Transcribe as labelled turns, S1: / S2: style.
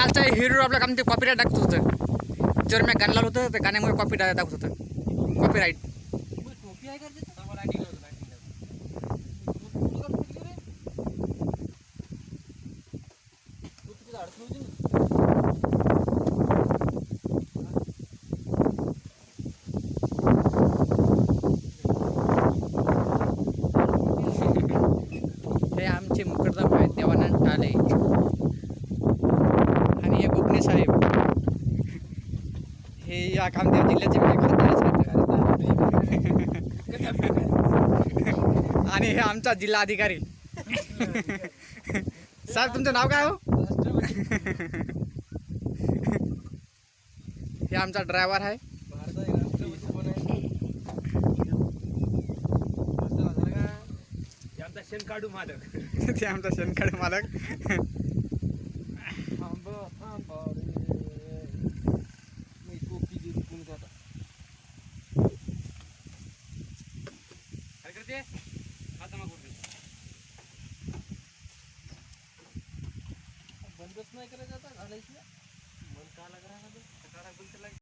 S1: कालचा हिरो आपल्या काम ते कॉपीराईट दाखवत होतं. जर मी गाणं लावलं होतं तर गाण्यामुळे कॉपीराईट दाखवत होतं. कॉपीराईट हे आमचे मुकरदम आहेत देवानंद ठाले आणि हे गोपने साहेब. हे या कामदेव जिल्ह्याचे आणि हे आमचा जिल्हा अधिकारी. साहेब तुमचं नाव काय हो? हे आमचा ड्रायव्हर आहे.
S2: शेणकाडू मालक.
S1: ते आमचा शेणकाडू मालक.
S2: बंदच नाही करायचं आता घालायचं. मन का लागला